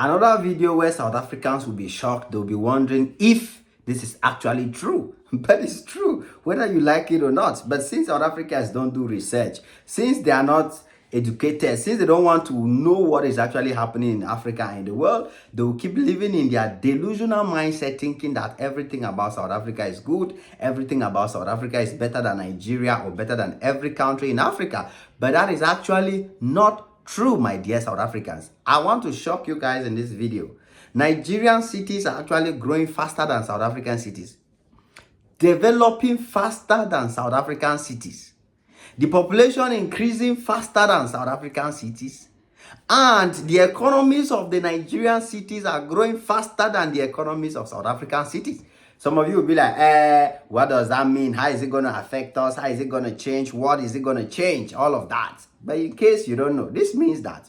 Another video where South Africans will be shocked. They'll be wondering if this is actually true. But it's true, whether you like it or not. But since South Africans don't do research, since they are not educated, since they don't want to know what is actually happening in Africa and the world, they will keep living in their delusional mindset, thinking that everything about South Africa is good, everything about South Africa is better than Nigeria or better than every country in Africa. But that is actually not true, my dear South Africans. I want to shock you guys in this video. Nigerian cities are actually growing faster than South African cities, developing faster than South African cities, the population increasing faster than South African cities, and the economies of the Nigerian cities are growing faster than the economies of South African cities. Some of you will be like, what does that mean? How is it going to affect us? How is it going to change? What is it going to change? All of that. But in case you don't know, this means that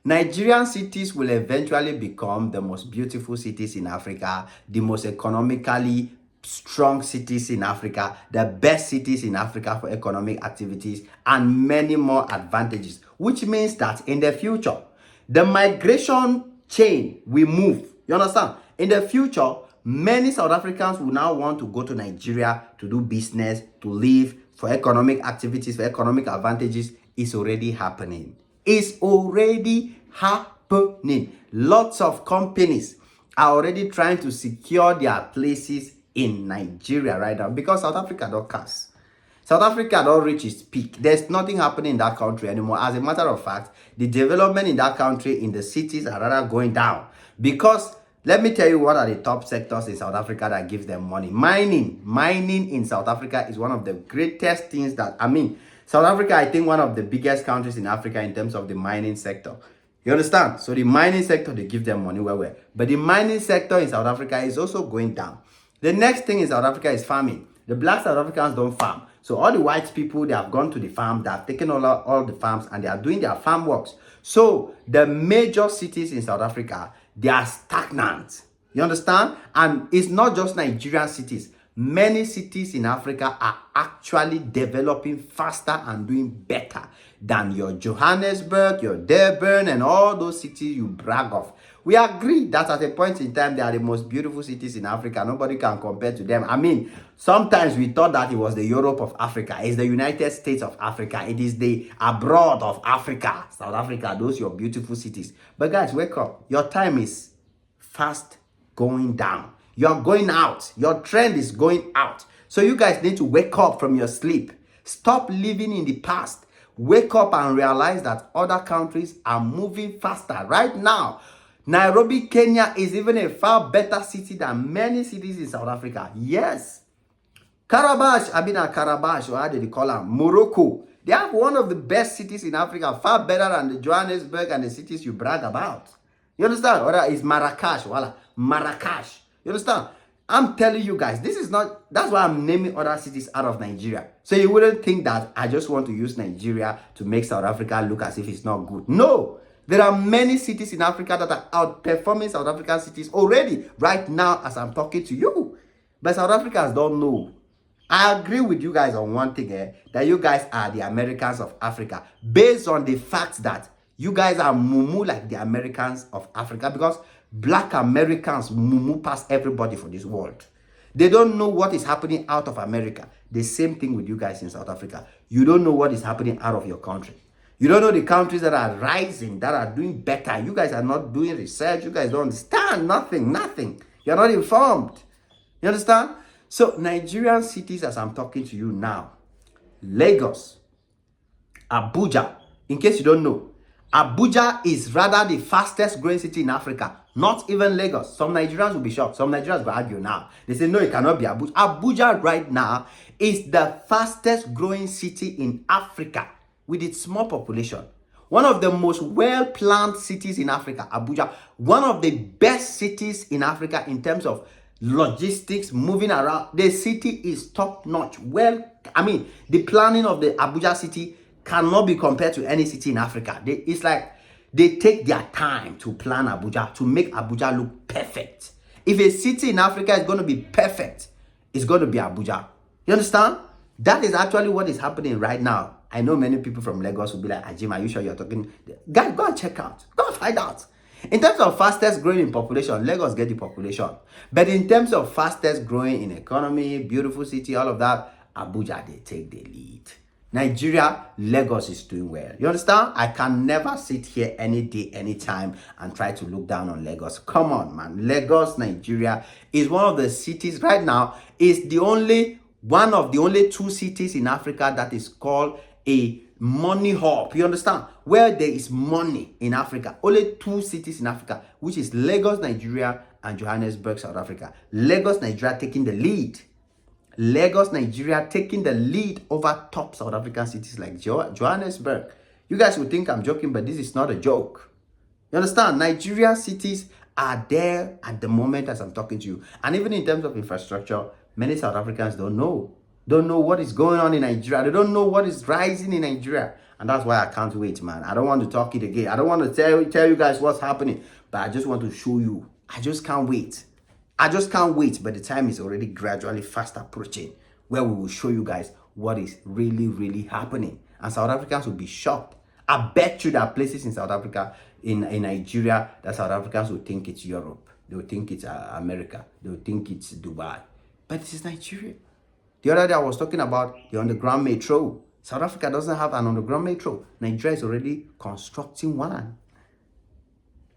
Nigerian cities will eventually become the most beautiful cities in Africa, the most economically strong cities in Africa, the best cities in Africa for economic activities, and many more advantages, which means that in the future, the migration chain will move. You understand? In the future, many South Africans will now want to go to Nigeria to do business, to live, for economic activities, for economic advantages. It's already happening. It's already happening. Lots of companies are already trying to secure their places in Nigeria right now because South Africa don't cast. South Africa don't reach its peak. There's nothing happening in that country anymore. As a matter of fact, the development in that country, in the cities, are rather going down. Because let me tell you what are the top sectors in South Africa that gives them money. Mining in South Africa is one of the greatest things that, South Africa, I think, one of the biggest countries in Africa in terms of the mining sector. You understand? So the mining sector, they give them money well. But the mining sector in South Africa is also going down. The next thing in South Africa is farming. The black South Africans don't farm. So all the white people, they have gone to the farm, they have taken all the farms, and they are doing their farm works. So the major cities in South Africa, they are stagnant. You understand? And it's not just Nigerian cities. Many cities in Africa are actually developing faster and doing better than your Johannesburg, your Durban, and all those cities you brag of. We agree that at a point in time, they are the most beautiful cities in Africa. Nobody can compare to them. Sometimes we thought that it was the Europe of Africa. It's the United States of Africa. It is the abroad of Africa. South Africa, those are your beautiful cities. But guys, wake up. Your time is fast going down. You're going out. Your trend is going out. So you guys need to wake up from your sleep. Stop living in the past. Wake up and realize that other countries are moving faster. Right now, Nairobi, Kenya is even a far better city than many cities in South Africa. Yes. Karabash, or how did they call them? Morocco. They have one of the best cities in Africa, far better than the Johannesburg and the cities you brag about. You understand? Or it's Marrakesh. Marrakesh. You understand? I'm telling you guys, this is not, that's why I'm naming other cities out of Nigeria. So you wouldn't think that I just want to use Nigeria to make South Africa look as if it's not good. No, there are many cities in Africa that are outperforming South African cities already, right now as I'm talking to you. But South Africans don't know. I agree with you guys on one thing, that you guys are the Americans of Africa, based on the fact that you guys are mumu like the Americans of Africa, because black Americans mumu past everybody for this world. They don't know what is happening out of America. The same thing with you guys in South Africa. You don't know what is happening out of your country. You don't know the countries that are rising, that are doing better. You guys are not doing research. You guys don't understand nothing. You're not informed. You understand? So Nigerian cities, as I'm talking to you now, Lagos, Abuja, in case you don't know, Abuja is rather the fastest growing city in Africa. Not even Lagos. Some Nigerians will be shocked. Some Nigerians will argue now. They say, no, it cannot be Abuja. Abuja right now is the fastest growing city in Africa with its small population. One of the most well-planned cities in Africa, Abuja. One of the best cities in Africa in terms of logistics, moving around. The city is top-notch. The planning of the Abuja city cannot be compared to any city in Africa. It's like they take their time to plan Abuja, to make Abuja look perfect. If a city in Africa is going to be perfect, it's going to be Abuja. You understand? That is actually what is happening right now. I know many people from Lagos will be like, Ajim, are you sure you're talking? Guys, go and check out. Go and find out. In terms of fastest growing in population, Lagos get the population. But in terms of fastest growing in economy, beautiful city, all of that, Abuja, they take the lead. Nigeria, Lagos is doing well. You understand? I can never sit here any day, anytime and try to look down on Lagos. Come on, man. Lagos, Nigeria is one of the cities right now, is one of the only 2 cities in Africa that is called a money hub. You understand? Where there is money in Africa. Only 2 cities in Africa, which is Lagos, Nigeria, and Johannesburg, South Africa. Lagos, Nigeria taking the lead. Lagos, Nigeria taking the lead over top South African cities like Johannesburg. You guys would think I'm joking, but this is not a joke. You understand? Nigeria cities are there at the moment as I'm talking to you. And even in terms of infrastructure, many South Africans don't know what is going on in Nigeria. They don't know what is rising in Nigeria. And that's why I can't wait, man. I don't want to talk it again. I don't want to tell you guys what's happening, but I just want to show you. I just can't wait. But the time is already gradually fast approaching where we will show you guys what is really, really happening. And South Africans will be shocked. I bet you there are places in South Africa, in Nigeria, that South Africans will think it's Europe. They will think it's America. They will think it's Dubai. But this is Nigeria. The other day I was talking about the underground metro. South Africa doesn't have an underground metro. Nigeria is already constructing one.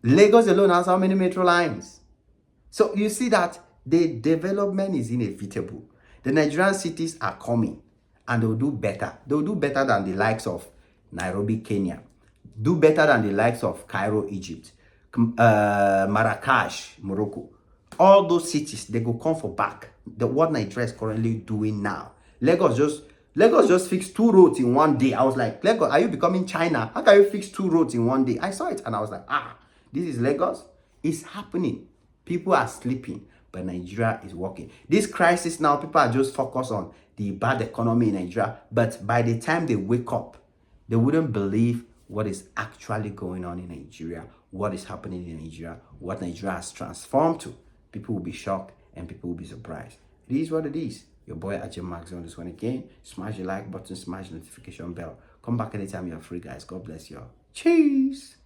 Lagos alone has how many metro lines? So you see that the development is inevitable. The Nigerian cities are coming and they'll do better. They'll do better than the likes of Nairobi, Kenya. Do better than the likes of Cairo, Egypt. Marrakesh, Morocco. All those cities, they go come for back. What Nigeria is currently doing now. Lagos just fixed 2 roads in one day. I was like, Lagos, are you becoming China? How can you fix 2 roads in one day? I saw it and I was like, this is Lagos. It's happening. People are sleeping, but Nigeria is working. This crisis now, people are just focused on the bad economy in Nigeria. But by the time they wake up, they wouldn't believe what is actually going on in Nigeria, what is happening in Nigeria, what Nigeria has transformed to. People will be shocked and people will be surprised. It is what it is. Your boy Ajay Max on this one again. Smash the like button, smash the notification bell. Come back anytime you're free, guys. God bless you all. Cheers.